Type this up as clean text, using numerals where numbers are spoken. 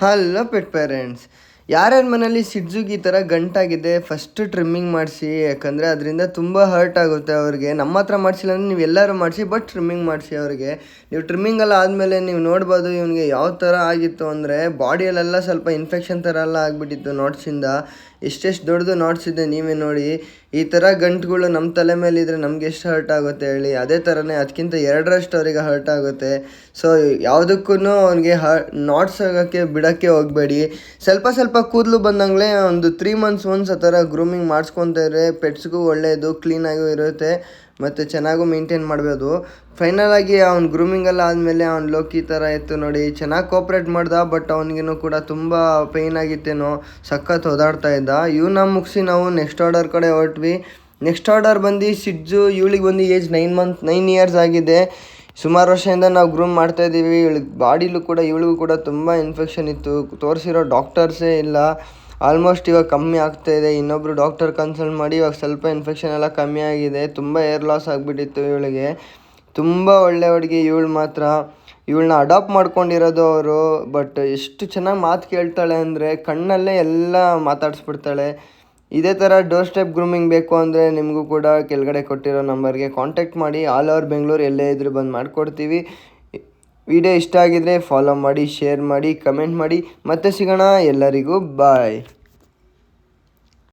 Hello pet parents, ಯಾರ್ಯಾರ ಮನೇಲಿ ಸಿಡ್ಜುಗೆ ಈ ಥರ ಗಂಟಾಗಿದೆ ಫಸ್ಟ್ ಟ್ರಿಮ್ಮಿಂಗ್ ಮಾಡಿಸಿ. ಯಾಕಂದರೆ ಅದರಿಂದ ತುಂಬ ಹರ್ಟ್ ಆಗುತ್ತೆ ಅವ್ರಿಗೆ. ನಮ್ಮ ಹತ್ರ ಮಾಡಿಸಿಲ್ಲ ಅಂದರೆ ನೀವು ಎಲ್ಲರೂ ಮಾಡಿಸಿ, ಬಟ್ ಟ್ರಿಮ್ಮಿಂಗ್ ಮಾಡಿಸಿ ಅವ್ರಿಗೆ. ನೀವು ಟ್ರಿಮ್ಮಿಂಗೆಲ್ಲ ಆದಮೇಲೆ ನೀವು ನೋಡ್ಬೋದು ಇವನಿಗೆ ಯಾವ ಥರ ಆಗಿತ್ತು ಅಂದರೆ ಬಾಡಿಯಲ್ಲೆಲ್ಲ ಸ್ವಲ್ಪ ಇನ್ಫೆಕ್ಷನ್ ಥರ ಎಲ್ಲ ಆಗಿಬಿಟ್ಟಿತ್ತು ನಾಟ್ಸಿಂದ. ಎಷ್ಟೆಷ್ಟು ದೊಡ್ಡದು ನಾಟ್ಸ್ ಇದೆ ನೀವೇ ನೋಡಿ. ಈ ಥರ ಗಂಟುಗಳು ನಮ್ಮ ತಲೆ ಮೇಲೆ ಇದ್ದರೆ ನಮ್ಗೆ ಎಷ್ಟು ಹರ್ಟ್ ಆಗುತ್ತೆ ಹೇಳಿ. ಅದೇ ಥರನೇ ಅದಕ್ಕಿಂತ ಎರಡರಷ್ಟು ಅವರಿಗೆ ಹರ್ಟ್ ಆಗುತ್ತೆ. ಸೊ ಯಾವುದಕ್ಕೂ ಅವನಿಗೆ ನಾಟ್ಸ್ ಆಗೋಕ್ಕೆ ಬಿಡೋಕ್ಕೆ ಹೋಗಬೇಡಿ. ಸ್ವಲ್ಪ ಸ್ವಲ್ಪ ಕೂದಲು ಬಂದಂಗೆ ಒಂದು 3 months ಒನ್ಸ್ ಆ ಥರ ಗ್ರೂಮಿಂಗ್ ಮಾಡಿಸ್ಕೊತಾರೆ. ಪೆಟ್ಸ್ಗೂ ಒಳ್ಳೆಯದು, ಕ್ಲೀನಾಗೂ ಇರುತ್ತೆ ಮತ್ತು ಚೆನ್ನಾಗೂ ಮೇಂಟೈನ್ ಮಾಡ್ಬೋದು. ಫೈನಲಾಗಿ ಅವ್ನು ಗ್ರೂಮಿಂಗೆಲ್ಲ ಆದಮೇಲೆ ಅವ್ನು ಲೋಕಿ ಥರ ಇತ್ತು ನೋಡಿ, ಚೆನ್ನಾಗಿ ಕೋಪ್ರೇಟ್ ಮಾಡ್ದ. ಬಟ್ ಅವ್ನಿಗೂ ಕೂಡ ತುಂಬ ಪೇಯ್ನ್ ಆಗಿತ್ತೇನೋ, ಸಖತ್ ಓದಾಡ್ತಾ ಇದ್ದ. ಇವನ್ನ ಮುಗಿಸಿ ನಾವು ನೆಕ್ಸ್ಟ್ ಆರ್ಡರ್ ಕಡೆ ಹೊರಟ್ವಿ. ನೆಕ್ಸ್ಟ್ ಆರ್ಡರ್ ಬಂದು ಸಿಡ್ಜು. ಇವಳಿಗೆ ಬಂದು ಏಜ್ 9 years ಆಗಿದೆ. ಸುಮಾರು ವರ್ಷದಿಂದ ನಾವು ಗ್ರೂಮ್ ಮಾಡ್ತಾಯಿದ್ದೀವಿ. ಇವಳಿಗೆ ಬಾಡಿಲೂ ಕೂಡ ಇವಳಿಗೂ ಕೂಡ ತುಂಬ ಇನ್ಫೆಕ್ಷನ್ ಇತ್ತು. ತೋರಿಸಿರೋ ಡಾಕ್ಟರ್ಸೇ ಇಲ್ಲ. ಆಲ್ಮೋಸ್ಟ್ ಇವಾಗ ಕಮ್ಮಿ ಆಗ್ತಾಯಿದೆ. ಇನ್ನೊಬ್ಬರು ಡಾಕ್ಟರ್ ಕನ್ಸಲ್ಟ್ ಮಾಡಿ ಇವಾಗ ಸ್ವಲ್ಪ ಇನ್ಫೆಕ್ಷನ್ ಎಲ್ಲ ಕಮ್ಮಿ ಆಗಿದೆ. ತುಂಬ ಏರ್ ಲಾಸ್ ಆಗಿಬಿಟ್ಟಿತ್ತು ಇವಳಿಗೆ. ತುಂಬ ಒಳ್ಳೆ ಹುಡುಗಿ ಇವಳು ಮಾತ್ರ. ಇವಳನ್ನ ಅಡಾಪ್ಟ್ ಮಾಡ್ಕೊಂಡಿರೋದು ಅವರು. ಬಟ್ ಎಷ್ಟು ಚೆನ್ನಾಗಿ ಮಾತು ಕೇಳ್ತಾಳೆ ಅಂದರೆ ಕಣ್ಣಲ್ಲೇ ಎಲ್ಲ ಮಾತಾಡಿಸ್ಬಿಡ್ತಾಳೆ. ಇದೇ ಥರ ಡೋರ್ ಸ್ಟೆಪ್ ಗ್ರೂಮಿಂಗ್ ಬೇಕು ಅಂದರೆ ನಿಮಗೂ ಕೂಡ ಕೆಳಗಡೆ ಕೊಟ್ಟಿರೋ ನಂಬರ್ಗೆ ಕಾಂಟ್ಯಾಕ್ಟ್ ಮಾಡಿ. ಆಲ್ ಓವರ್ ಬೆಂಗಳೂರು ಎಲ್ಲೇ ಇದ್ರೂ ಬಂದು ಮಾಡಿಕೊಡ್ತೀವಿ. ವಿಡಿಯೋ ಇಷ್ಟ ಆಗಿದರೆ ಫಾಲೋ ಮಾಡಿ, ಶೇರ್ ಮಾಡಿ, ಕಮೆಂಟ್ ಮಾಡಿ. ಮತ್ತೆ ಸಿಗೋಣ. ಎಲ್ಲರಿಗೂ ಬಾಯ್.